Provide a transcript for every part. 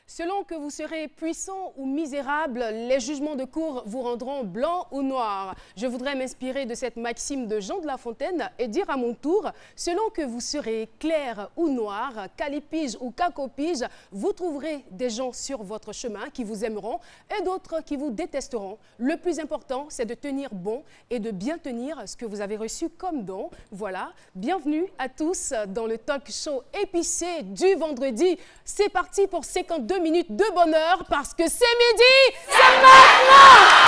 Selon que vous serez puissant ou misérable, les jugements de cour vous rendront blanc ou noir. Je voudrais m'inspirer de cette maxime de Jean de La Fontaine et dire à mon tour, selon que vous serez clair ou noir, calipige ou cacopige, vous trouverez des gens sur votre chemin qui vous aimeront et d'autres qui vous détesteront. Le plus important, c'est de tenir bon et de bien tenir ce que vous avez reçu comme don. Voilà, bienvenue à tous dans le talk show épicé du vendredi. C'est parti pour 52 minutes de bonheur parce que c'est midi, c'est maintenant!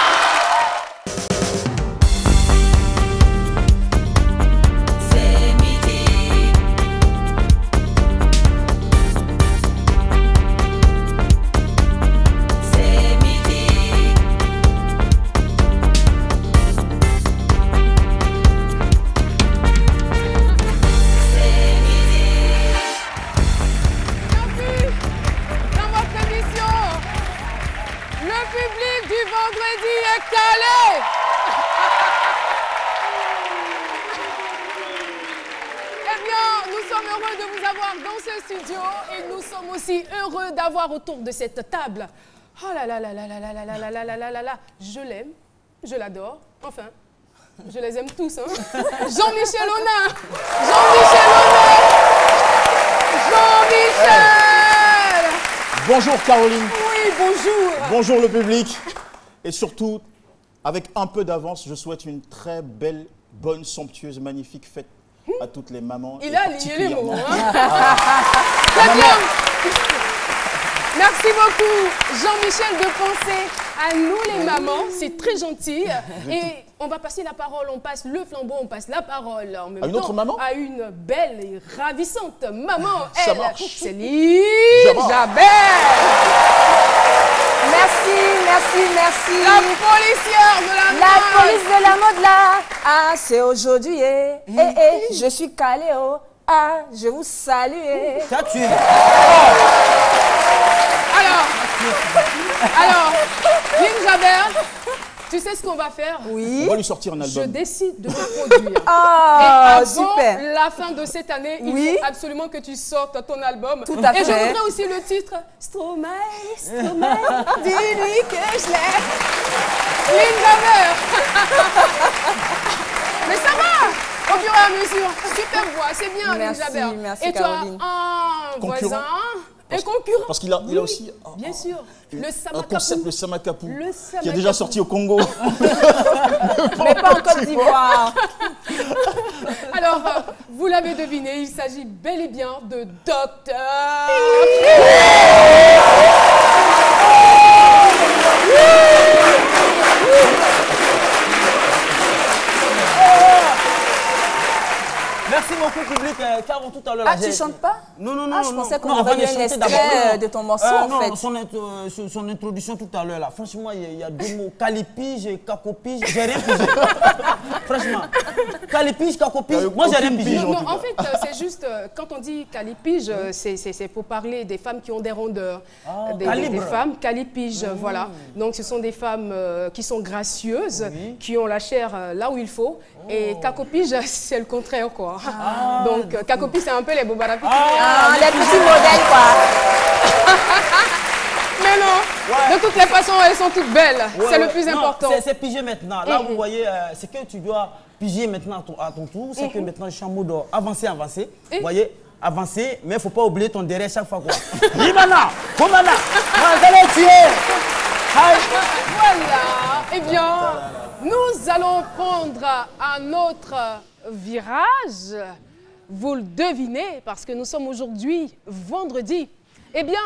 Et nous sommes aussi heureux d'avoir autour de cette table. Oh là là là là là là là là là là là là là. Je l'aime, je l'adore. Enfin, je les aime tous. Hein. Jean-Michel Honin. Jean-Michel Honin. Jean-Michel. Bonjour Caroline. Oui, bonjour. Bonjour le public. Et surtout, avec un peu d'avance, je souhaite une très belle, bonne, somptueuse, magnifique fête à toutes les mamans. Il a aligné les mots. Hein. Très bien. Merci beaucoup, Jean-Michel, de penser à nous les mamans. C'est très gentil. Et on va passer la parole, on passe le flambeau, on passe la parole en même temps. À une autre maman? À une belle et ravissante maman. Ça Elle, marche. c'est Lynn Jabert. Merci, merci, merci. La policière de la mode. La police de la mode là. Ah, c'est aujourd'hui. Je suis Caléo. Ah, je vous salue. Ça tue. Alors, Lynn Jabert, tu sais ce qu'on va faire? Oui. On va lui sortir un album. Je décide de te produire. Ah, et avant super. la fin de cette année, il faut absolument que tu sortes ton album. Tout à fait. Et je voudrais aussi le titre Stromae, Stromae, dis-lui que je l'aime. Lynn Jabert. Mais ça va au fur et à mesure. Super voix, c'est bien, Lynn Jabert. Merci, et tu Caroline. as un Concurrent. voisin, un concurrent. Parce qu'il a, il a aussi Bien sûr. Le un Samakapu. concept, le Samakapu, Le qui est Samakapu. déjà sorti au Congo. Mais pas en Côte d'Ivoire. Alors, vous l'avez deviné, il s'agit bel et bien de Docteur. Merci beaucoup public. Caro, tout à l'heure. Ah, tu chantes pas? Non, non, non. Ah, je pensais qu'on non, aurait eu avant de un chanter d'abord, extrait non. de ton morceau en non, fait. son introduction tout à l'heure là. Franchement, il y a deux mots. Calipige et cacopige. J'ai rien pigé. Franchement. Calipige, cacopige. Moi, j'ai rien pigé. Non, en fait, c'est juste, quand on dit calipige, c'est pour parler des femmes qui ont des rondeurs. Des femmes calipiges, voilà. Donc, ce sont des femmes qui sont gracieuses, qui ont la chair là où il faut. Et cacopige, c'est le contraire, quoi. Donc, cacopige, c'est un peu les bobarapis. Les petits modèles, quoi. Mais non, de toutes les façons, elles sont toutes belles. C'est le plus important. C'est piger maintenant. Là, vous voyez, c'est que tu dois piger maintenant à ton tour. C'est que maintenant, je suis en mode avancer. Vous voyez, avancer, mais il ne faut pas oublier ton derrière chaque fois. Rimana, Komana, vous allez tuer. Voilà. Eh bien, nous allons prendre un autre virage. Vous le devinez, parce que nous sommes aujourd'hui vendredi. Eh bien,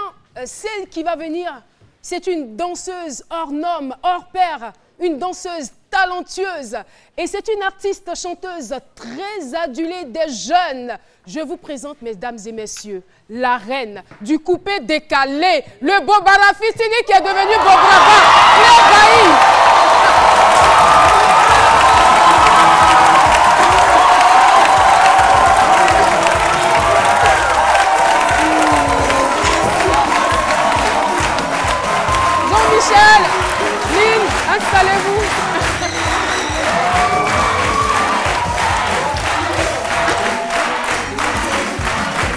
celle qui va venir, c'est une danseuse hors norme, hors pair, une danseuse talentueuse. Et c'est une artiste chanteuse très adulée des jeunes. Je vous présente, mesdames et messieurs, la reine du coupé décalé, le Bobara Fistini qui est devenu Bobraba, l'Ebaï. Jean-Michel, Lynn, installez-vous.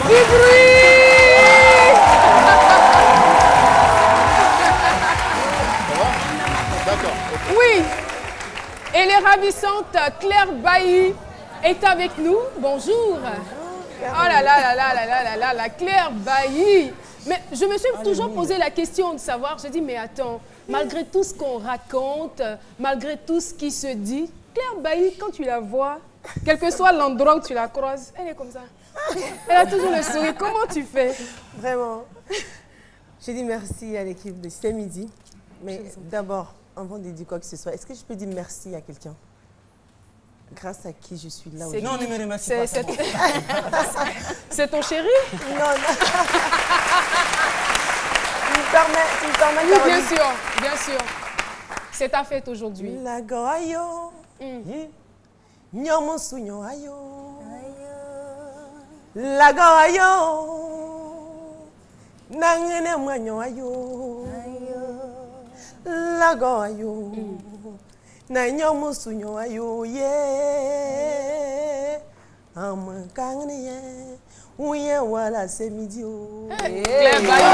Du bruit. ravissante Claire Bailly est avec nous. Bonjour. Oh là là là là là là là là, la Claire Bailly. Mais je me suis toujours posé la question de savoir, je dis, mais attends, malgré tout ce qu'on raconte, malgré tout ce qui se dit, Claire Bailly, quand tu la vois, quel que soit l'endroit où tu la croises, elle est comme ça. Elle a toujours le sourire. Comment tu fais? Vraiment. Je dis merci à l'équipe de C'est Midi. Mais d'abord, avant de dire quoi que ce soit, est-ce que je peux dire merci à quelqu'un? Grâce à qui je suis là aujourd'hui. Non, ne me remercie pas. C'est ton chéri? Non, non. Tu me permets, Oui, bien sûr, bien sûr. C'est ta fête aujourd'hui. La goyo. Nyomusu nyoayo. La goyo. Nangene mwa nyoayo. La goyo. Na nyomusu nyoayo ye. Amakangene ye. Ouye wala c'est midi. Claire Bailly.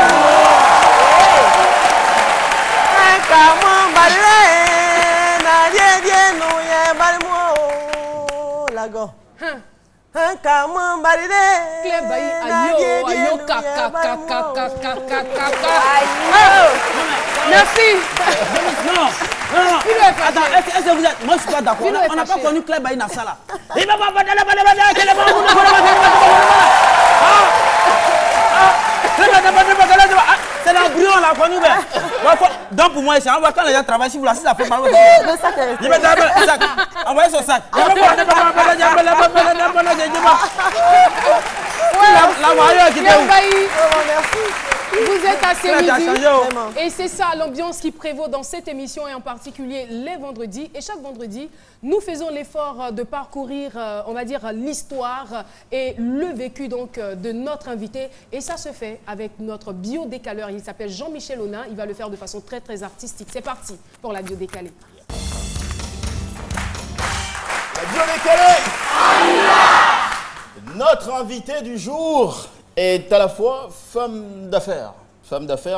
Comment balé na die no ye balmo lago. Comment balé Claire Bailly, ayo, kaka. Merci. Non. Attends, est-ce que vous êtes... Moi, je suis pas d'accord. On n'a pas connu Claire Bailly dans ça là. C'est dans le brouillon, on l'a connu. Donc pour moi, quand les gens travaillent, si vous l'assistez, ça fait mal. Le sac est resté. Envoyez son sac. Claire Bailly, Merci. vous êtes à C'est Midi. Vraiment. Et c'est ça l'ambiance qui prévaut dans cette émission et en particulier les vendredis. Et chaque vendredi, nous faisons l'effort de parcourir, on va dire, l'histoire et le vécu donc de notre invité. Et ça se fait avec notre biodécaleur. Il s'appelle Jean-Michel Onin. Il va le faire de façon très, très artistique. C'est parti pour la biodécalée. La biodécalée. Notre invité du jour est à la fois femme d'affaires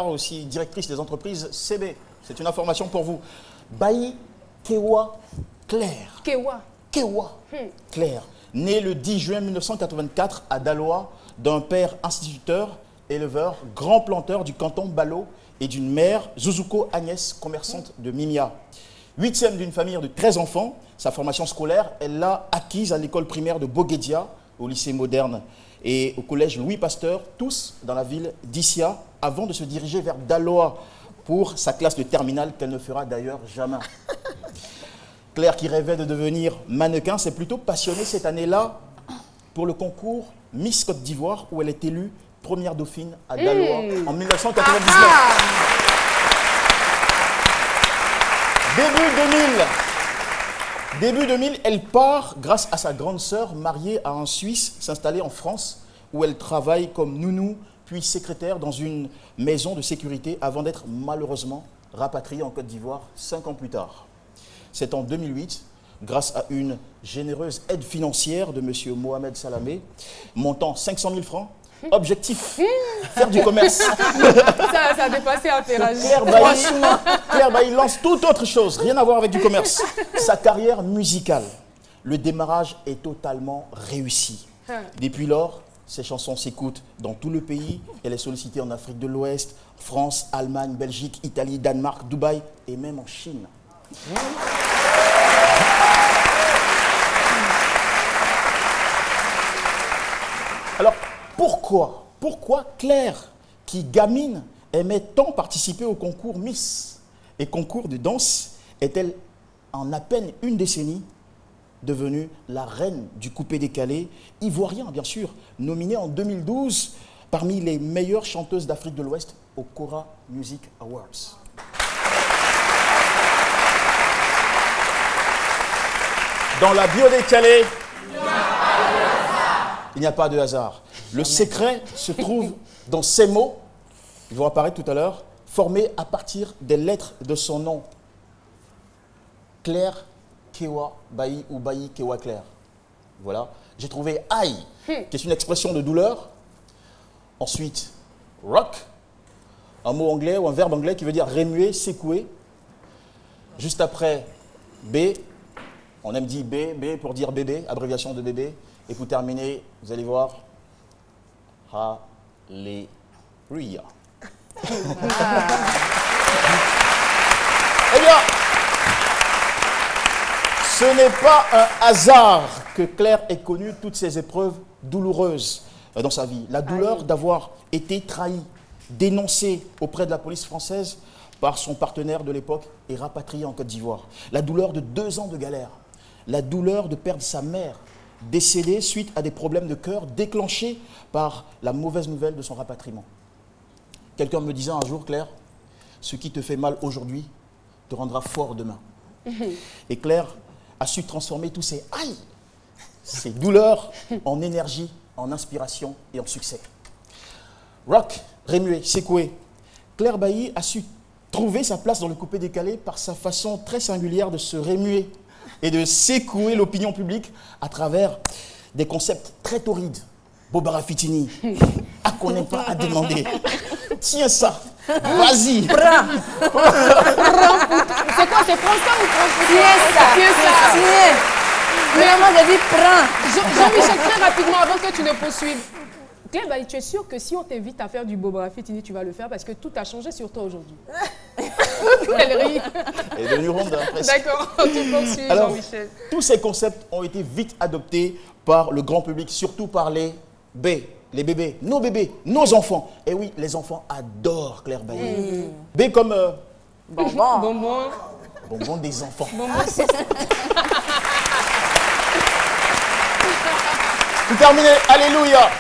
aussi directrice des entreprises CB. C'est une information pour vous. Bailly Kewa Claire. Kewa Claire, née le 10 juin 1984 à Daloa d'un père instituteur, éleveur, grand planteur du canton Balo et d'une mère, Zuzuko Agnès, commerçante de Mimia. 8e d'une famille de 13 enfants, sa formation scolaire, elle l'a acquise à l'école primaire de Boguedia, au lycée moderne et au collège Louis Pasteur, tous dans la ville d'Issia, avant de se diriger vers Daloa pour sa classe de terminale qu'elle ne fera d'ailleurs jamais. Claire, qui rêvait de devenir mannequin, s'est plutôt passionnée cette année-là pour le concours Miss Côte d'Ivoire, où elle est élue première dauphine à Daloa en 1999. Début 2000, elle part grâce à sa grande sœur mariée à un Suisse, s'installer en France, où elle travaille comme nounou, puis secrétaire dans une maison de sécurité avant d'être malheureusement rapatriée en Côte d'Ivoire 5 ans plus tard. C'est en 2008, grâce à une généreuse aide financière de M. Mohamed Salamé, montant 500 000 francs. Objectif, faire du commerce. Ça a dépassé un ferrage. Claire Bailly lance toute autre chose, rien à voir avec du commerce. Sa carrière musicale. Le démarrage est totalement réussi. Depuis lors, ses chansons s'écoutent dans tout le pays. Elle est sollicitée en Afrique de l'Ouest, France, Allemagne, Belgique, Italie, Danemark, Dubaï et même en Chine. Alors, pourquoi Claire, qui gamine, aimait tant participer au concours Miss et concours de danse, est-elle en à peine une décennie devenue la reine du coupé-décalé, ivoirien bien sûr, nominée en 2012 parmi les meilleures chanteuses d'Afrique de l'Ouest au Kora Music Awards. Dans la biodécalée, il n'y a pas de hasard. Le secret se trouve dans ces mots, ils vont apparaître tout à l'heure, formés à partir des lettres de son nom. Claire Kewa Bailly ou Bailly Kewa Claire. Voilà. J'ai trouvé aïe, qui est une expression de douleur. Ensuite, rock, un mot anglais ou un verbe anglais qui veut dire remuer, secouer. Juste après, B, On aime dire B, B pour dire bébé, abréviation de bébé. Et pour terminer, vous allez voir. Alléluia. Eh bien, ce n'est pas un hasard que Claire ait connu toutes ces épreuves douloureuses dans sa vie. La douleur d'avoir été trahie, dénoncée auprès de la police française par son partenaire de l'époque et rapatriée en Côte d'Ivoire. La douleur de 2 ans de galère. La douleur de perdre sa mère, décédée suite à des problèmes de cœur déclenchés par la mauvaise nouvelle de son rapatriement. Quelqu'un me disait un jour, Claire, ce qui te fait mal aujourd'hui te rendra fort demain. Et Claire a su transformer tous ces aïe, ces douleurs en énergie, en inspiration et en succès. Rock, remuer, secouer. Claire Bailly a su trouver sa place dans le coupé-décalé par sa façon très singulière de se remuer et de secouer l'opinion publique à travers des concepts très torrides. Bobara Fitini, à qu'on n'aime pas à demander. Tiens ça, vas-y. Prends. C'est quoi? C'est prends ça ou prends ça? Tiens ça. Tiens ça. Tiens. Vraiment, j'ai dit prends. Jean-Michel, très rapidement, avant que tu ne poursuives. Claire, bah, tu es sûr que si on t'invite à faire du Bobara Fitini, tu vas le faire parce que tout a changé sur toi aujourd'hui. Elle rit. Elle est devenue ronde, hein, presque. D'accord, tu poursuis, Alors, Jean-Michel. tous ces concepts ont été vite adoptés par le grand public, surtout par les B, les bébés, nos enfants. Et oui, les enfants adorent Claire Bailly. B comme Bonbon. Bonbon. bonbon des enfants. Pour terminer, alléluia.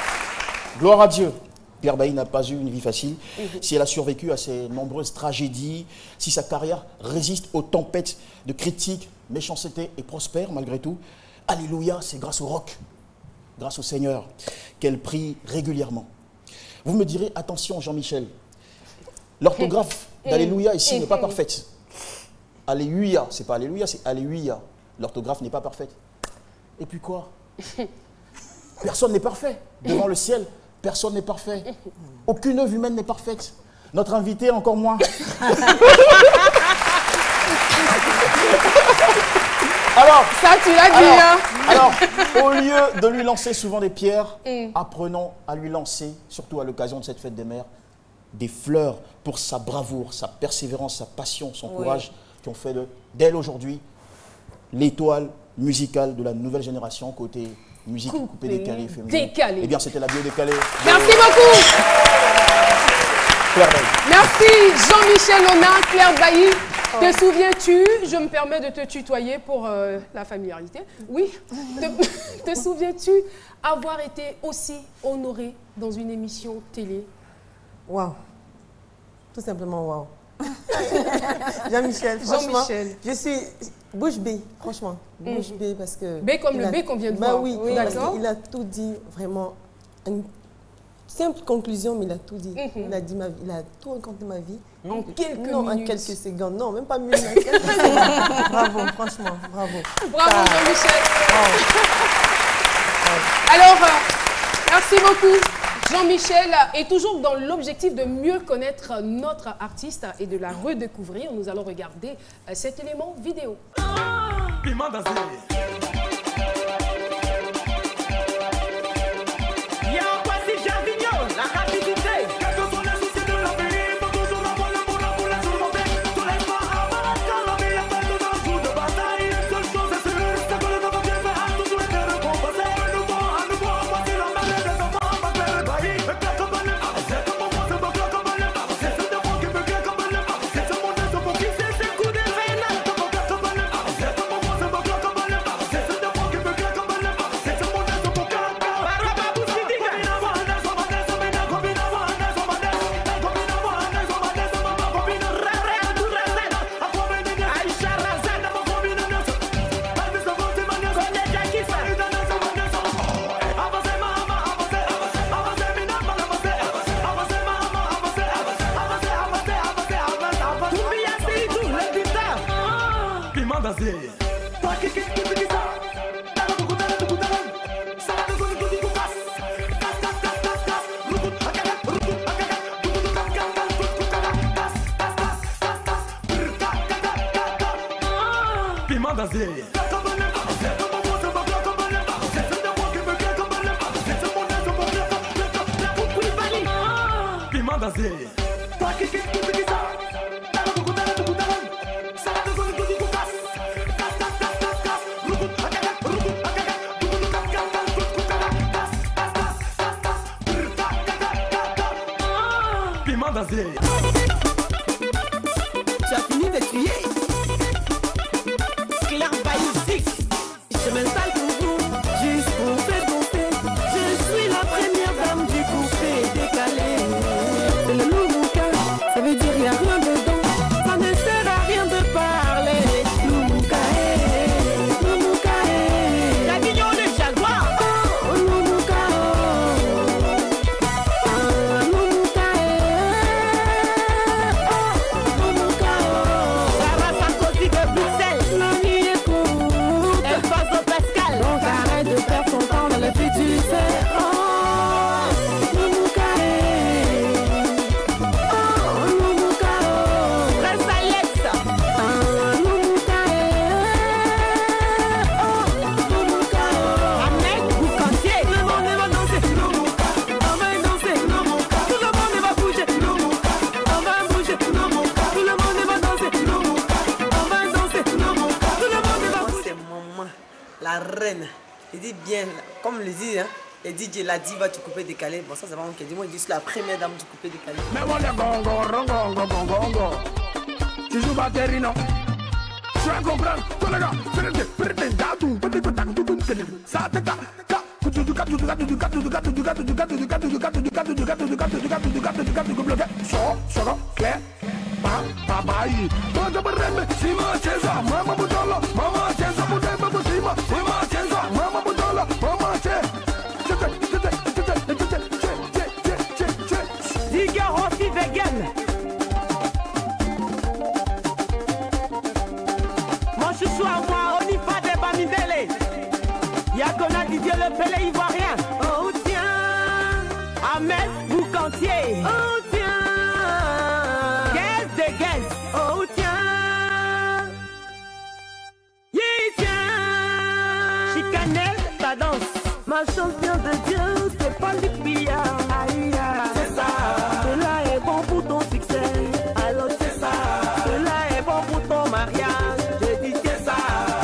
Gloire à Dieu. Claire Bailly n'a pas eu une vie facile. Si elle a survécu à ces nombreuses tragédies, si sa carrière résiste aux tempêtes de critiques, méchanceté et prospère malgré tout, alléluia, c'est grâce au rock, grâce au Seigneur, qu'elle prie régulièrement. Vous me direz, attention Jean-Michel, l'orthographe d'alléluia ici n'est pas parfaite. Alléluia, c'est pas alléluia, c'est alléluia. L'orthographe n'est pas parfaite. Et puis quoi? Personne n'est parfait. Devant le ciel, personne n'est parfait. Aucune œuvre humaine n'est parfaite. Notre invité, encore moins. Alors, Ça, tu l'as dit, hein? alors, au lieu de lui lancer souvent des pierres, apprenons à lui lancer, surtout à l'occasion de cette fête des mères, des fleurs pour sa bravoure, sa persévérance, sa passion, son courage, qui ont fait d'elle aujourd'hui l'étoile musicale de la nouvelle génération côté musique coupée décalée féminine. Décalée. Eh bien, c'était la bio décalée. Merci beaucoup. Claire Bailly. Merci Jean-Michel Nona, Claire Bailly. Te souviens-tu, je me permets de te tutoyer pour la familiarité. Oui, te souviens-tu avoir été aussi honorée dans une émission télé? Waouh. Tout simplement waouh. Jean-Michel, franchement, Jean-Michel. je suis bouche bée, franchement. Bouche bée parce que... B comme le B qu'on vient de Bah voir. oui, d'accord. il a tout dit, vraiment. Une simple conclusion, mais il a tout dit. Il a dit il a tout raconté ma vie. En quelques Non, minutes. en quelques secondes. Non, même pas minutes, en quelques secondes. Bravo, franchement, bravo. Bravo Ça- Jean-Michel. Wow. Alors, merci beaucoup. Jean-Michel est toujours dans l'objectif de mieux connaître notre artiste et de la redécouvrir. Nous allons regarder cet élément vidéo. Piment d'Azur. Y'a pas si Javignon, la rapidité. Quels que soient les soucis de la vie, faut toujours avoir le pour la surmonter. Tous les soirs avant, quand la vie appelle tout un jour de bataille, une seule chose est sûre, c'est que le nouveau Dieu a toujours été récompensé. À nouveau, voici la mère des enfants, ma Claire Bailly. Le claque comme un lèvre, c'est comme moi, c'est mon claque comme un lèvre. C'est ce démon qui me claque comme un lèvre. C'est ce monde, c'est mon fils, c'est ses coups de vénal, comme mon claque comme un lèvre. C'est comme moi, c'est mon claque comme un lèvre. C'est ce démon qui me claque comme un lèvre. C'est ce monde, c'est mon claque. Piment d'Azur. danser. Piment danser. Tu as fini de tuer. Claire Baïsik. Je m'installe pour vous, juste pour faire danser. Je suis la première dame du coupé décalé. C'est le Lumouka, ça veut dire y'a rien dedans. Ça ne sert à rien de parler. Lumouka, Lumouka, Davignon le jaguar. Oh, Lumouka, Lumouka, oh, Lumouka. Sarah Sarkozy de Bruxelles. La nuit est courte. Elle passe au Pascal. Donc arrête de perdre ton temps dans le futur. Oh, Lumouka, oh, Lumouka, Prince Alex. Lumouka, oh, Lumouka, Ahmed Boucantier. Tout le monde va danser. Lumouka, on va danser. Lumouka, tout le monde va bouger. Lumouka, on va bouger. Lumouka, tout le monde va danser. Lumouka, on va danser. Lumouka, tout le monde va bouger. C'est maman, la reine. Il dit bien, comme le dit, hein, il dit la diva du coupé décalé. Bon, ça, c'est pas moi qui dis. Moi, il dit la première dame du coupé décalé. Mais moi les gongo. Tu joues batterie non? Tu vas comprendre. Tous les gars, ça Diga Rossi vegan. Mon chouchou à moi, on y va des Bamidele. Y'a qu'on a Didier le Pelé ivoirien. Oh tiens, Ahmed Boucantier. Oh tiens, Guess de Guess. Oh tiens, yeah tiens, Chicanel, ta danse. Ma champion de Dieu, c'est pas du pillard. Aïe, c'est ça. Cela est bon pour ton succès. Alors c'est ça. Cela est bon pour ton mariage. Je dis c'est ça.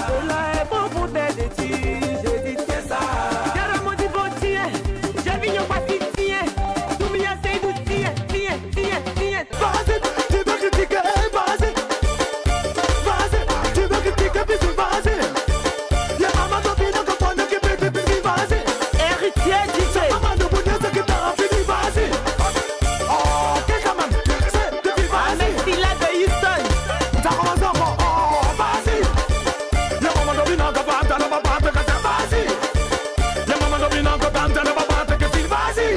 Cela est bon pour tes études. Je dis c'est ça. Caramo du beau tien. J'ai vu yon pas si tien. Tout bien c'est du tien. Vas-y, tu veux critiquer, vas-y. Tu veux critiquer, puis tu vas-y. Y'a maman de Bino que toi ne qui peut, vas-y. Héritier DJ. Maman de Bounia, ce qui t'a fini, vas-y. Oh, qu'est-ce que man, c'est, depuis vas-y. Ahmed Silla de Houston. Ça commence encore, oh, vas-y. Y'a maman de Bino que toi, t'as le papa, que t'as, vas-y. Y'a maman de Bino que toi, t'as le papa, que tu, vas-y.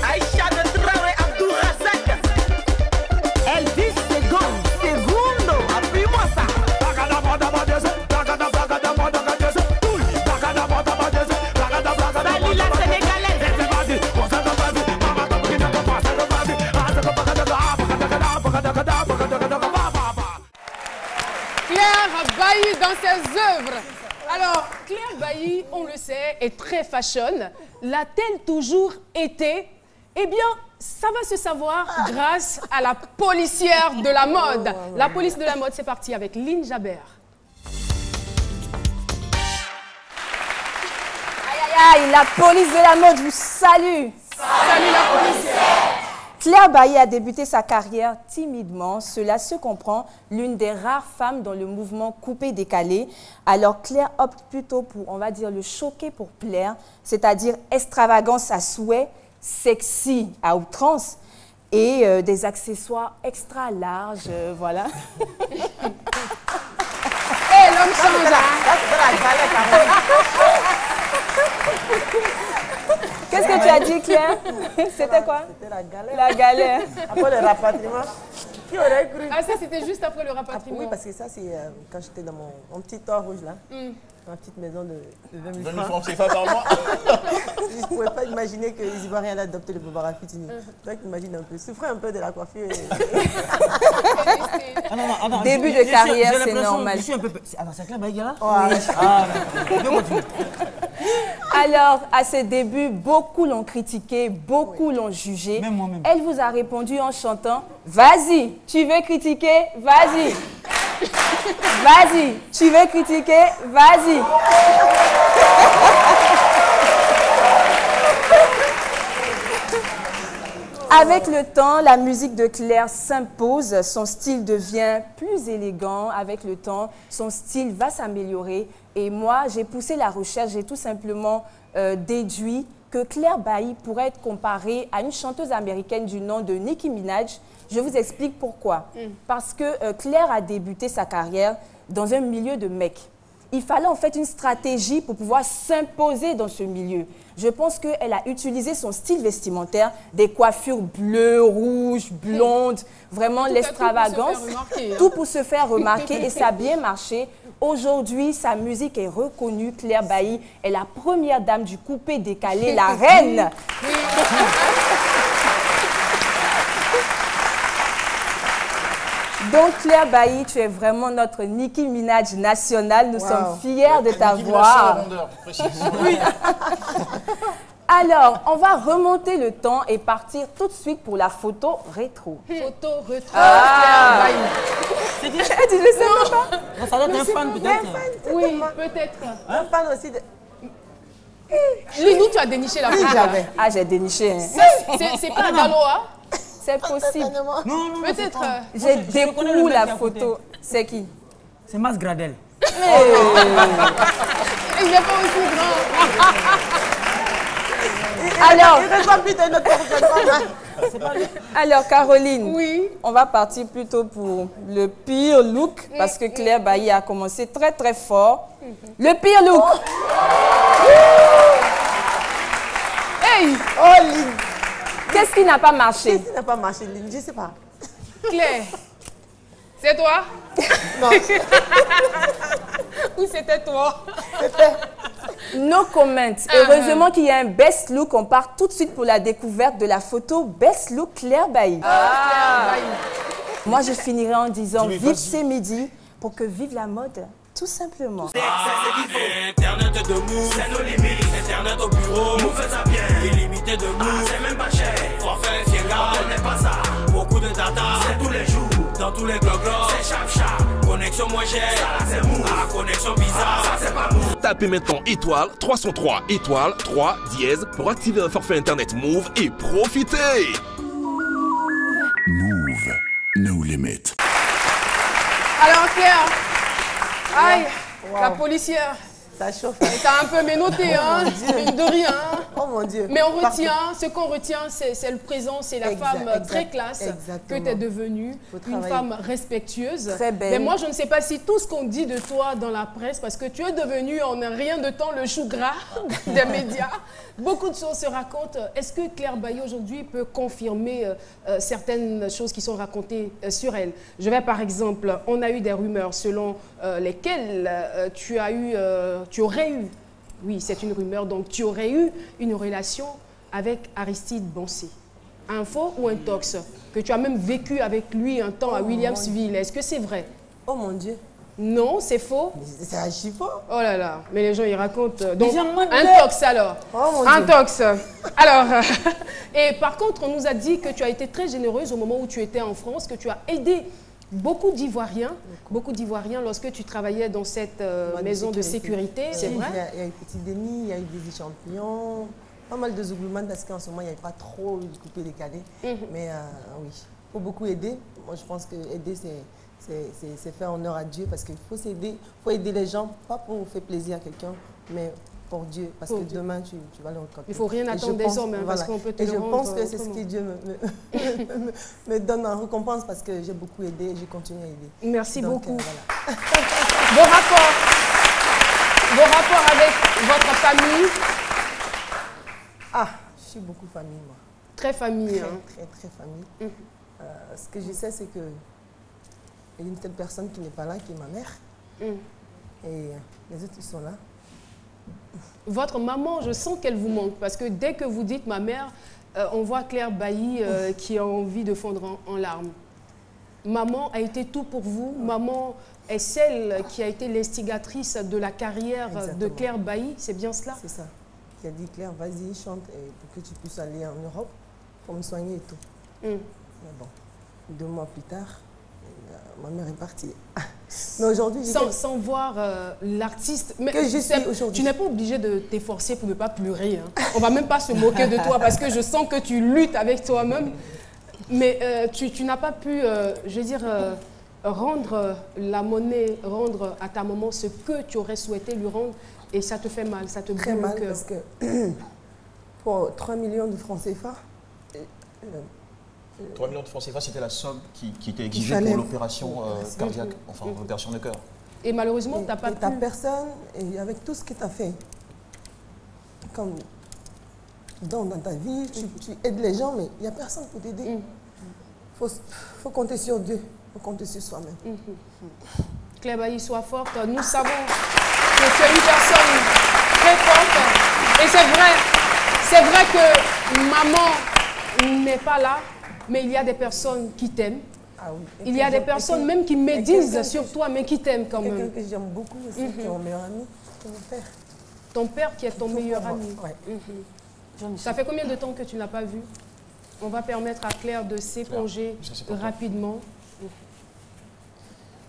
Aïcha de Traoré Abdou Razak. Elvis Segundo. Appuie-moi ça. Salut la Sénégalaise. Claire Bailly dans ses œuvres. Alors, Claire Bailly, on le sait, est très fashion. L'a-t-elle toujours été? Eh bien, ça va se savoir grâce à la policière de la mode. La police de la mode, c'est parti avec Lynn Jabert. Aïe, aïe, aïe, la police de la mode vous salue. Salut la policière. Claire Bailly a débuté sa carrière timidement, cela se comprend, l'une des rares femmes dans le mouvement coupé-décalé. Alors Claire opte plutôt pour, on va dire, le choquer pour plaire, c'est-à-dire extravagance à souhait, sexy à outrance et des accessoires extra larges, voilà. Et l'homme change. Qu'est-ce que tu as dit, Claire? C'était quoi? C'était la galère. La galère. Après le rapatriement, qui aurait cru? Ah, ça, c'était juste après le rapatriement. Oui, parce que ça, c'est quand j'étais dans mon petit toit rouge, là. Ma petite maison de 20 000 20 000 francs. francs CFA par mois. Je ne pouvais pas imaginer que les Ivoiriens allaient adopter le Barbara Fitini. Toi, tu imagines un peu. Souffrais un peu de la coiffure. Début de carrière, c'est normal. Je suis un peu... Attends, c'est Claire Bailly là? Ouais. Ah, on peut continuer. Alors, à ses débuts, beaucoup l'ont critiqué, beaucoup l'ont jugé. Même moi-même. Elle vous a répondu en chantant « Vas-y, tu veux critiquer? Vas-y. Vas-y, tu veux critiquer? Vas-y. » Avec le temps, la musique de Claire s'impose, son style devient plus élégant. Avec le temps, son style va s'améliorer. Et moi, j'ai poussé la recherche, j'ai tout simplement déduit que Claire Bailly pourrait être comparée à une chanteuse américaine du nom de Nicki Minaj. Je vous explique pourquoi. Parce que Claire a débuté sa carrière dans un milieu de mecs. Il fallait en fait une stratégie pour pouvoir s'imposer dans ce milieu. Je pense qu'elle a utilisé son style vestimentaire, des coiffures bleues, rouges, blondes, vraiment l'extravagance, tout pour se faire remarquer et ça a bien marché. Aujourd'hui, sa musique est reconnue. Claire Bailly est la première dame du coupé décalé, la reine. Donc Claire Bailly, tu es vraiment notre Nicki Minaj nationale. Nous sommes fiers de t'avoir. Oui. Alors, on va remonter le temps et partir tout de suite pour la photo rétro. Photo rétro. Ah. C'est qui? Tu ne sais pas? Ça doit être un fan peut-être. Oui, peut-être. Un fan aussi de... Lily, tu as déniché la photo. Ah, j'ai déniché. Hein. C'est pas Galoa? C'est possible. Non, non, Peut-être. J'ai découvert la photo. C'est qui? C'est Mas Gradel. Il n'est pas aussi grand. Alors, Caroline, Oui. on va partir plutôt pour le pire look parce que Claire Bailly a commencé très très fort. Le pire look. Hey, Oh, Lynn. Qu'est-ce qui n'a pas marché? Qu'est-ce qui n'a pas marché, Lynn? Je sais pas. Claire, c'est toi? Non, Ou c'était toi? No comment. Heureusement qu'il y a un best look. On part tout de suite pour la découverte de la photo best look Claire Bailly. Moi, je finirai en disant Dis-lui, vive vas-y. ces midis pour que vive la mode, tout simplement. Internet de move, c'est nos limites. Internet au bureau, move ça bien. Illimité de move, c'est même pas cher. Forfait, fiega, on n'est pas ça. Beaucoup de data, c'est tous les jours. Dans tous les glogos, c'est chap chap. Connexion moins chère, ça c'est move. Ah, connexion bizarre, ça c'est pas move. Tapez maintenant étoile 303 étoile 3 dièse pour activer un forfait internet Move et profitez. Move, no limit. Alors Claire, aïe, la policière, ça chauffe. elle t'a un peu menotté, hein, mine de rien. Oh mon Dieu. Mais on retient, ce qu'on retient, c'est le présent, c'est la femme très classe que tu es devenue, une femme respectueuse. Très belle. Mais moi, je ne sais pas si tout ce qu'on dit de toi dans la presse, parce que tu es devenue en un rien de temps le chou gras des médias, beaucoup de choses se racontent. Est-ce que Claire Bailly aujourd'hui peut confirmer certaines choses qui sont racontées sur elle? Je vais par exemple, on a eu des rumeurs selon lesquelles tu aurais eu, oui, c'est une rumeur, donc tu aurais eu une relation avec Aristide Bansé. Info ou intox? Que tu as même vécu avec lui un temps à Williamsville. Est-ce que c'est vrai? Oh mon Dieu. Non, c'est faux? C'est archi faux. Oh là là, mais les gens ils racontent. Donc, j'aimerais intox alors. Oh mon Dieu. Intox. Alors, et par contre, on nous a dit que tu as été très généreuse au moment où tu étais en France, que tu as aidé beaucoup d'Ivoiriens lorsque tu travaillais dans cette maison de sécurité, c'est vrai? Il y a eu Petit Denis, il y a eu des champions, pas mal de Zouglouman parce qu'en ce moment, il n'y avait pas trop de coupé décalé. Mais oui, il faut beaucoup aider. Moi, je pense que aider, c'est faire honneur à Dieu parce qu'il faut s'aider. Il faut aider les gens, pas pour faire plaisir à quelqu'un, mais pour Dieu. Parce que demain, tu vas le rencontrer. Il ne faut rien attendre des hommes, hein, parce qu'on peut te le rendre. Et je pense que c'est ce que Dieu me donne en récompense parce que j'ai beaucoup aidé et je continue à aider. Merci Donc, beaucoup. Voilà. Vos rapports avec votre famille? Ah, je suis beaucoup famille, moi. Très famille. Hein. Très famille. Ce que je sais, c'est que il y a une telle personne qui n'est pas là, qui est ma mère. Et les autres, ils sont là. Votre maman, je sens qu'elle vous manque parce que dès que vous dites ma mère, on voit Claire Bailly qui a envie de fondre en larmes. Maman a été tout pour vous. Maman est celle qui a été l'instigatrice de la carrière de Claire Bailly. C'est bien cela? C'est ça. qui a dit Claire, vas-y, chante pour que tu puisses aller en Europe pour me soigner et tout. Mais bon, 2 mois plus tard, ma mère est partie. Mais aujourd'hui, sans voir l'artiste. Mais que je suis aujourd'hui. Tu n'es pas obligé de t'efforcer pour ne pas pleurer. Hein. On va même pas se moquer de toi parce que je sens que tu luttes avec toi-même. Mais tu n'as pas pu, je veux dire, rendre la monnaie, rendre à ta maman ce que tu aurais souhaité lui rendre. Et ça te fait mal, ça te brûle le cœur. Très mal parce que pour 3 millions de francs CFA, 3 millions de francs CFA, c'était la somme qui était exigée pour l'opération cardiaque, enfin l'opération de cœur. Et malheureusement, tu n'as pas pu... Tu n'as personne, et avec tout ce que tu as fait, comme dans ta vie, tu aides les gens, mais il n'y a personne pour t'aider. Il faut compter sur Dieu, il faut compter sur soi-même. Claire Bailly, sois forte. Nous savons que tu es une personne très forte. Et c'est vrai que maman n'est pas là, mais il y a des personnes qui t'aiment. Ah oui. Il y a des personnes même qui médisent sur toi, mais qui t'aiment quand même. Quelqu'un que j'aime beaucoup aussi, qui est mon meilleur ami, c'est mon père. Ton père qui est ton meilleur ami. Ouais. Ça fait combien de temps que tu n'as pas vu? On va permettre à Claire de s'éponger rapidement.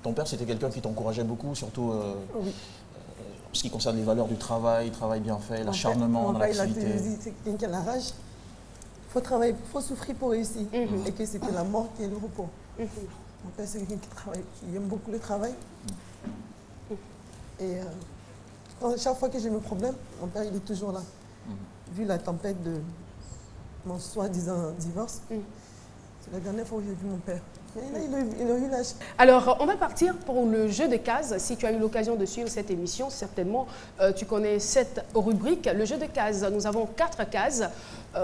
Ton père, c'était quelqu'un qui t'encourageait beaucoup, surtout en ce qui concerne les valeurs du travail bien fait, l'acharnement dans l'activité. Il a dit, c'est quelqu'un qui a la rage. Il faut travailler, il faut souffrir pour réussir. Et que c'était la mort qui est le repos. Mon père, c'est quelqu'un qui travaille, qui aime beaucoup le travail. Et chaque fois que j'ai mes problèmes, mon père, il est toujours là. Vu la tempête de mon soi-disant divorce, c'est la dernière fois où j'ai vu mon père. Il a eu l'âge. Alors, on va partir pour le jeu de cases. Si tu as eu l'occasion de suivre cette émission, certainement, tu connais cette rubrique. Le jeu de cases, nous avons 4 cases.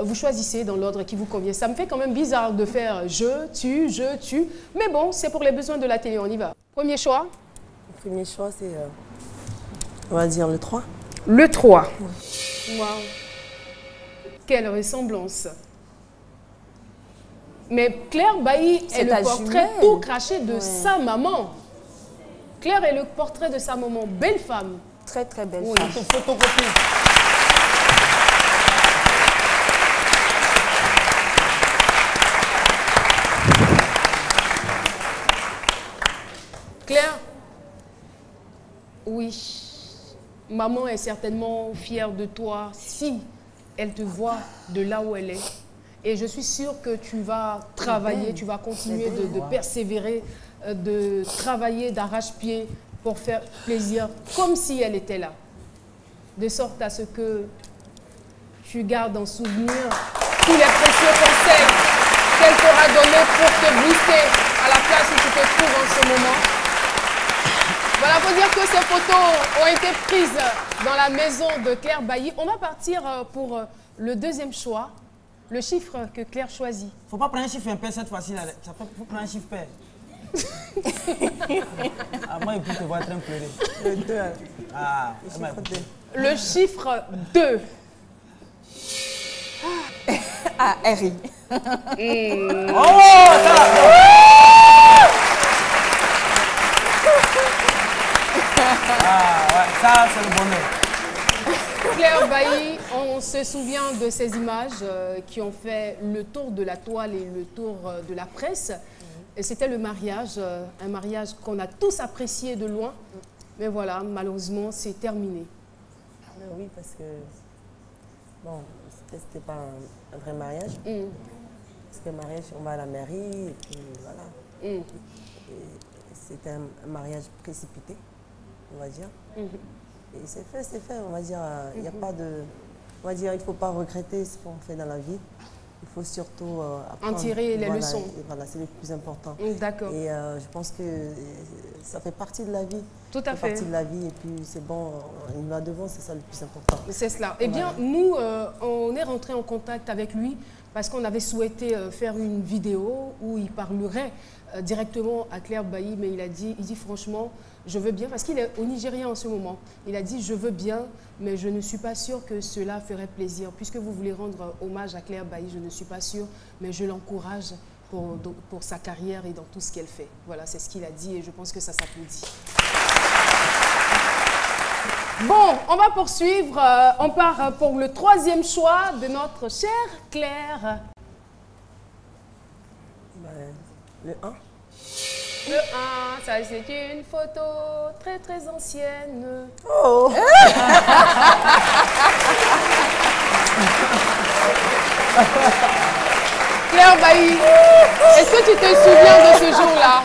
Vous choisissez dans l'ordre qui vous convient. Ça me fait quand même bizarre de faire je, tu. Mais bon, c'est pour les besoins de la télé, on y va. Premier choix? Le premier choix, c'est, on va dire, le 3. Le 3. Waouh. Quelle ressemblance. Mais Claire Bailly est le portrait tout craché de sa maman. Claire est le portrait de sa maman. Belle femme. Très, très belle femme. Photocopie. Claire, oui, maman est certainement fière de toi si elle te voit de là où elle est. Et je suis sûre que tu vas travailler, tu vas continuer de persévérer, de travailler d'arrache-pied pour faire plaisir comme si elle était là. De sorte à ce que tu gardes en souvenir tous les précieux conseils qu'elle t'aura donnés pour te booster à la place où tu te trouves en ce moment. Voilà, il faut dire que ces photos ont été prises dans la maison de Claire Bailly. On va partir pour le deuxième choix. Le chiffre que Claire choisit. Faut pas prendre un chiffre impair cette fois-ci. Faut prendre un chiffre pair. Moi, il peut te voir en train de pleurer. Le 2. Ah, le chiffre 2. Ah, Harry. Oh, ça, c'est le bonheur. Claire Bailly, on se souvient de ces images qui ont fait le tour de la toile et le tour de la presse. Et c'était le mariage, un mariage qu'on a tous apprécié de loin. Mais voilà, malheureusement, c'est terminé. Oui, parce que, bon, c'était pas un vrai mariage. Parce que le mariage, on va à la mairie, et puis voilà. C'était un mariage précipité, on va dire. Et c'est fait, on va dire, il n'y a pas de... On va dire, il ne faut pas regretter ce qu'on fait dans la vie. Il faut surtout apprendre. En tirer les leçons. Et voilà, c'est le plus important. D'accord. Et je pense que ça fait partie de la vie. Tout à fait. Ça fait partie de la vie et puis c'est bon, il va devant, c'est ça le plus important. C'est cela. Eh bien, nous, on est rentré en contact avec lui parce qu'on avait souhaité faire une vidéo où il parlerait directement à Claire Bailly, mais il dit franchement, je veux bien, parce qu'il est au Nigeria en ce moment. Il a dit, je veux bien, mais je ne suis pas sûre que cela ferait plaisir. Puisque vous voulez rendre hommage à Claire Bailly, je ne suis pas sûre, mais je l'encourage pour sa carrière et dans tout ce qu'elle fait. Voilà, c'est ce qu'il a dit et je pense que ça s'applaudit. Bon, on va poursuivre. On part pour le troisième choix de notre chère Claire. Le 1. Le 1, ça c'est une photo très très ancienne. Oh. Claire Bailly, est-ce que tu te souviens de ce jour-là?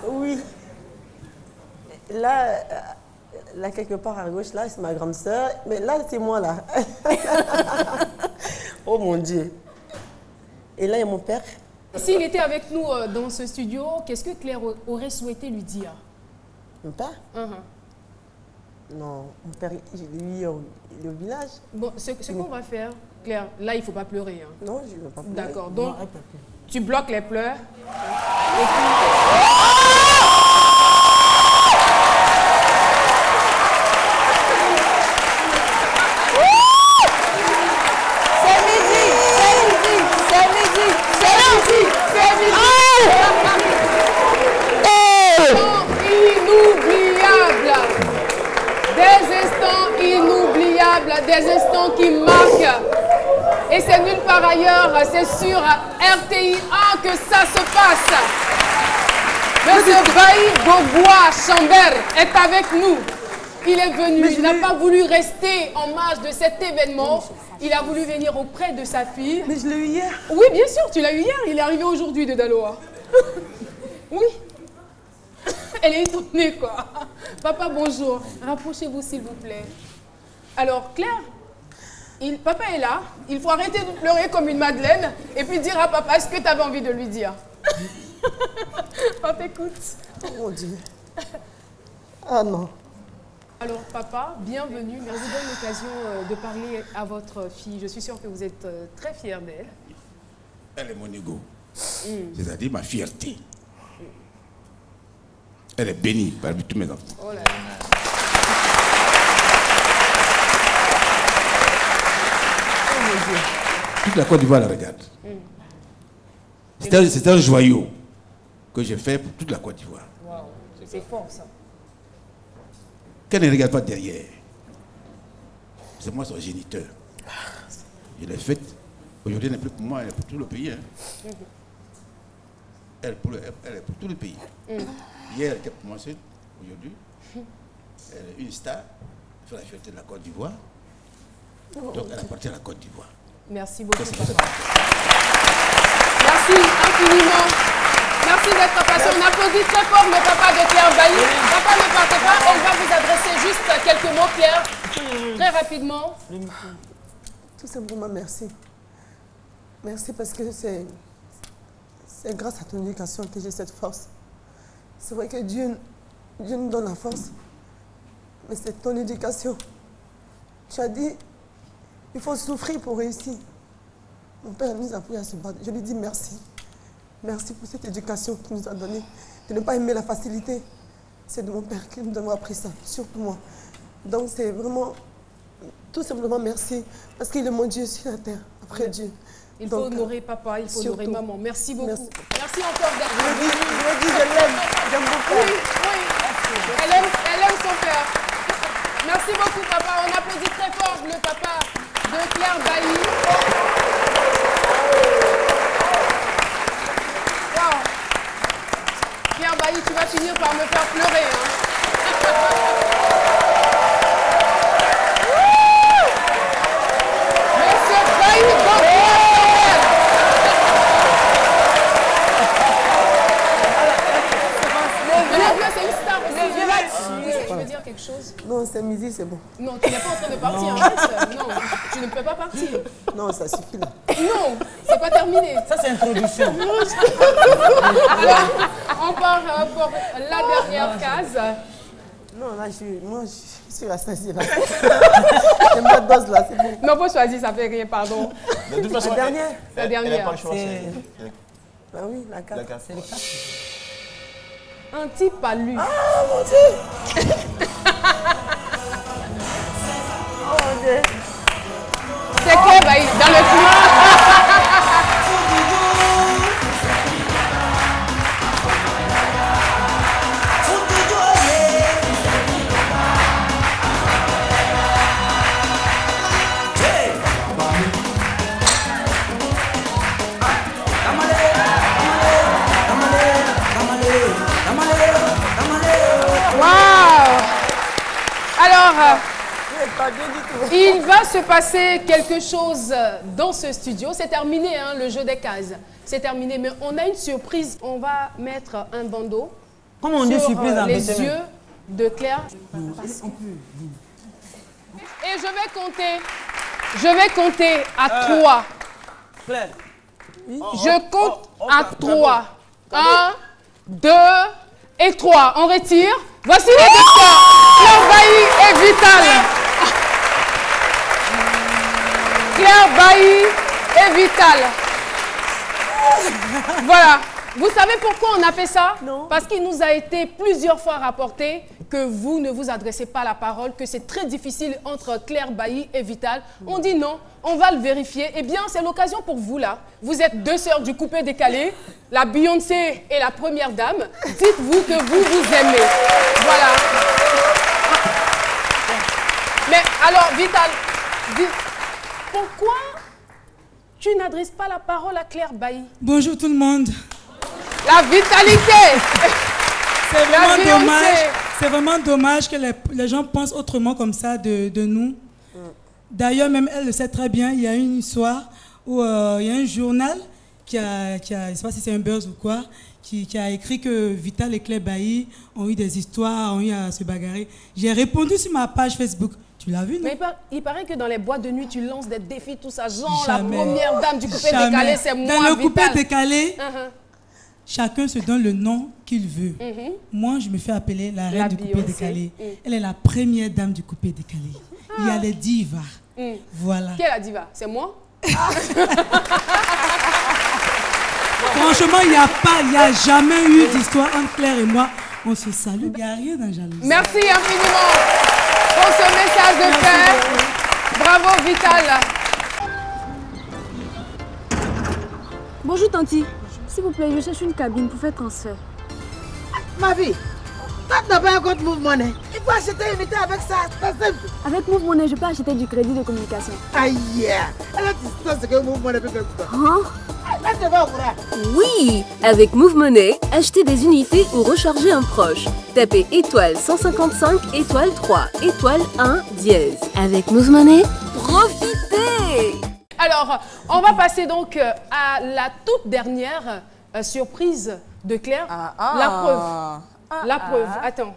Oui. Là, là, quelque part à gauche, là, c'est ma grande sœur. Mais là, c'est moi, là. Oh mon Dieu. Et là, il y a mon père. S'il était avec nous dans ce studio, qu'est-ce que Claire aurait souhaité lui dire? Mon père? Non, mon père, lui, il est au village. Bon, ce qu'on va faire, Claire, là, il ne faut pas pleurer. Hein. Non, je ne veux pas pleurer. D'accord, donc tu bloques les pleurs. Des instants qui marquent. Et c'est nulle part ailleurs, c'est sur RTI 1 que ça se passe. Monsieur Bailly Bobois Chambert est avec nous. Il est venu, il n'a pas voulu rester en marge de cet événement. Il a voulu venir auprès de sa fille. Mais je l'ai eu hier. Oui, bien sûr, tu l'as eu hier. Il est arrivé aujourd'hui de Daloa. Oui. Elle est étonnée, quoi. Papa, bonjour. Rapprochez-vous, s'il vous plaît. Alors, Claire, papa est là. Il faut arrêter de pleurer comme une madeleine et puis dire à papa ce que tu avais envie de lui dire. On t'écoute. Oh mon Dieu. Ah non. Alors, papa, bienvenue. Merci de donner l'occasion de parler à votre fille. Je suis sûre que vous êtes très fière d'elle. Elle est mon ego. C'est-à-dire ma fierté. Elle est bénie parmi tous mes enfants. Oh là là. Toute la Côte d'Ivoire la regarde. C'est un joyau que j'ai fait pour toute la Côte d'Ivoire. Wow. C'est fort, ça. Qu'elle ne regarde pas derrière. C'est moi son géniteur. Je l'ai faite. Aujourd'hui, elle n'est plus pour moi, elle est pour tout le pays. Hein. Elle est pour tout le pays. Hier, elle était pour moi seule. Aujourd'hui, elle est une star. Elle fait la fierté de la Côte d'Ivoire. Donc, elle appartient à la Côte d'Ivoire. Merci beaucoup, papa. Merci infiniment. Merci d'être passé. On applaudit très fort le papa de Claire Bailly. Papa, ne partez pas. On va vous adresser juste quelques mots, Claire. Très rapidement. Tout simplement, merci. Merci parce que c'est grâce à ton éducation que j'ai cette force. C'est vrai que Dieu nous donne la force, mais c'est ton éducation. Tu as dit, il faut souffrir pour réussir. Mon père nous a appris à se battre. Je lui dis merci. Merci pour cette éducation qu'il nous a donnée. De ne pas aimer la facilité. C'est de mon père qui nous a appris ça, surtout moi. Donc c'est vraiment, tout simplement merci. Parce qu'il est mon Dieu sur la terre, après Dieu. Il faut honorer papa, il faut honorer maman. Merci beaucoup. Merci, encore d'être venu. Je le dis, je l'aime. J'aime beaucoup. Oui, oui. Elle aime son père. Merci beaucoup, papa. On applaudit très fort le papa de Claire Bailly. Wow. Claire Bailly, tu vas finir par me faire pleurer. Hein. Monsieur Bailly, c'est une star aussi. Je veux dire quelque chose. Non, c'est midi, c'est bon. Non, tu n'es pas en train de partir. Non, non, tu ne peux pas partir. Non, ça suffit là. Non, c'est pas terminé. Ça, c'est introduction. Alors, on part pour la dernière case. Non, là, moi, je suis rassasiée là. J'aime pas de dose là, c'est bon. Non, faut choisir, ça fait rien, pardon. De toute façon, La dernière. La dernière. Elle n'a pas le choix. Bah oui, la carte. C'est le cas. Un type à lui. Ah, mon Dieu. Oh, mon Dieu. C'est Claire Bailly, dans le clip. Alors, Pas bien du tout. il va se passer quelque chose dans ce studio. C'est terminé, hein, le jeu des cases. C'est terminé, mais on a une surprise. On va mettre un bandeau Comment on dit sur surprise en les BTM? yeux de Claire. Et je vais compter à 3. Claire. Je compte à 3. 1, 2 et 3. On retire. Voici les docteurs. Claire Bailly et Vital. Claire Bailly et Vital. Voilà. Vous savez pourquoi on a fait ça? Non. Parce qu'il nous a été plusieurs fois rapporté que vous ne vous adressez pas la parole, que c'est très difficile entre Claire Bailly et Vital. On dit non, on va le vérifier. Eh bien, c'est l'occasion pour vous là. Vous êtes deux sœurs du coupé décalé, la Beyoncé et la première dame. Dites-vous que vous vous aimez. Voilà. Mais alors, Vital, pourquoi tu n'adresses pas la parole à Claire Bailly? Bonjour tout le monde. La vitalité. C'est La vraiment Beyoncé. dommage. C'est vraiment dommage que les gens pensent autrement comme ça de nous. D'ailleurs, même elle le sait très bien. Il y a une histoire où il y a un journal qui a je ne sais pas si c'est un buzz ou quoi, qui a écrit que Vital et Claire Bailly ont eu des histoires, ont eu à se bagarrer. J'ai répondu sur ma page Facebook. Tu l'as vu, non? Mais il paraît que dans les boîtes de nuit, tu lances des défis, tout ça. Genre, Jamais. la première dame du coupé Jamais. décalé, c'est moi, Dans le coupé Vital. décalé, Uh-huh. chacun se donne le nom qu'il veut. Mhm. Moi, je me fais appeler la reine La du coupé Beyoncé. décalé. Mm. Elle est la première dame du coupé décalé. Il y a les divas. Mm. Voilà. Qui est la diva? C'est moi? Franchement, il n'y a jamais eu d'histoire entre Claire et moi. On se salue, il n'y a rien dans jalousie. Merci infiniment pour ce message de paix. Bravo, Vital. Bonjour Tanti, s'il vous plaît, je cherche une cabine pour faire transfert. Ma vie, toi tu n'as pas un compte Move Money. Il faut acheter une unité avec ça, c'est simple. Avec Move Money, je peux acheter du crédit de communication. Aïe, alors tu sais ce que Move Money peut faire pour toi. Hein? Là tu vas au courant. Oui, avec Move Money, achetez des unités ou rechargez un proche. Tapez étoile 155, étoile 3, étoile 1, dièse. Avec Move Money, profitez! Alors, on va passer donc à la toute dernière surprise de Claire. La preuve. La preuve. Attends.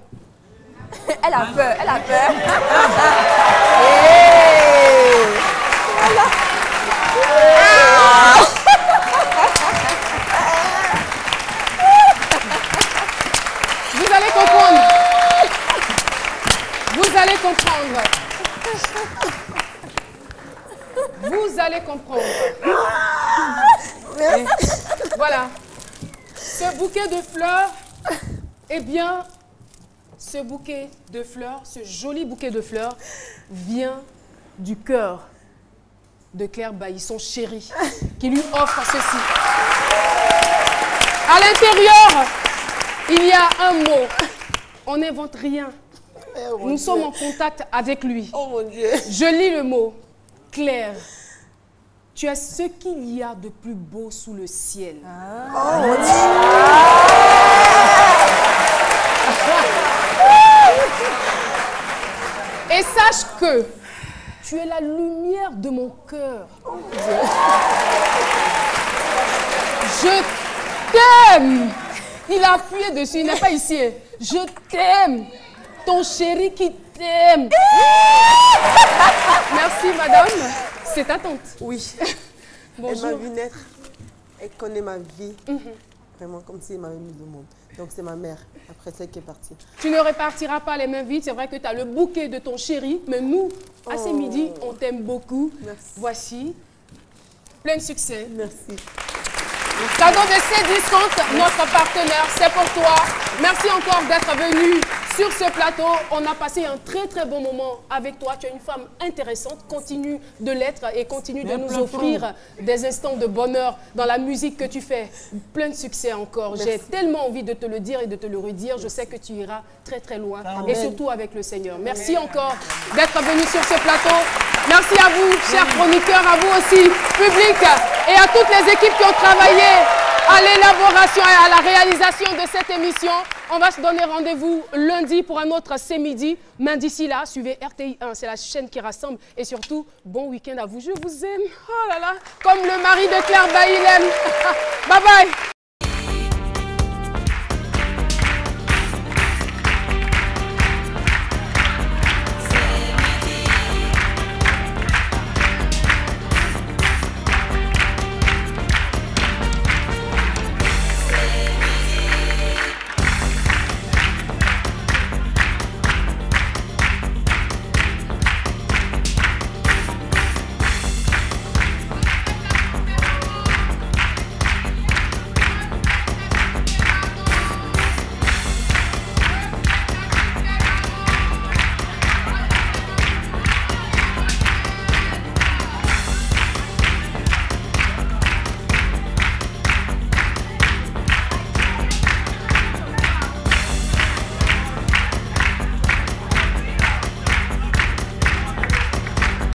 Elle a peur, elle a peur. Vous allez comprendre. Vous allez comprendre. Vous allez comprendre. Voilà. Ce bouquet de fleurs, eh bien, ce bouquet de fleurs, ce joli bouquet de fleurs, vient du cœur de Claire Bailly, son chéri, qui lui offre ceci. À l'intérieur, il y a un mot. On n'invente rien. Nous sommes en contact avec lui. Oh mon Dieu. Je lis le mot. Claire, tu as ce qu'il y a de plus beau sous le ciel. Oh mon Dieu. Et sache que tu es la lumière de mon cœur. Oh mon Dieu. Je t'aime. Il a appuyé dessus, il n'est pas ici. Je t'aime. Ton chéri qui t'aime. Merci, madame. C'est ta tante. Oui. Bonjour. Elle m'a vu naître. Elle connaît ma vie. Vraiment, comme si elle m'avait mis au monde. Donc, c'est ma mère, après celle qui est partie. Tu ne repartiras pas les mains vides. C'est vrai que tu as le bouquet de ton chéri. Mais nous, à ce midi, on t'aime beaucoup. Merci. Voici. Plein de succès. Merci. Cadeau de Cdiscount, notre partenaire, c'est pour toi. Merci encore d'être venu sur ce plateau. On a passé un très très bon moment avec toi. Tu es une femme intéressante, continue de l'être et continue de nous offrir des instants de bonheur dans la musique que tu fais. Plein de succès encore. J'ai tellement envie de te le dire et de te le redire. Je sais que tu iras très très loin et surtout avec le Seigneur. Merci encore d'être venu sur ce plateau. Merci à vous, chers chroniqueurs, à vous aussi, public, et à toutes les équipes qui ont travaillé à l'élaboration et à la réalisation de cette émission. On va se donner rendez-vous lundi pour un autre C'est Midi. Mais d'ici là, suivez RTI 1, c'est la chaîne qui rassemble. Et surtout, bon week-end à vous. Je vous aime. Oh là là, comme le mari de Claire Bailly l'aime. Bye bye.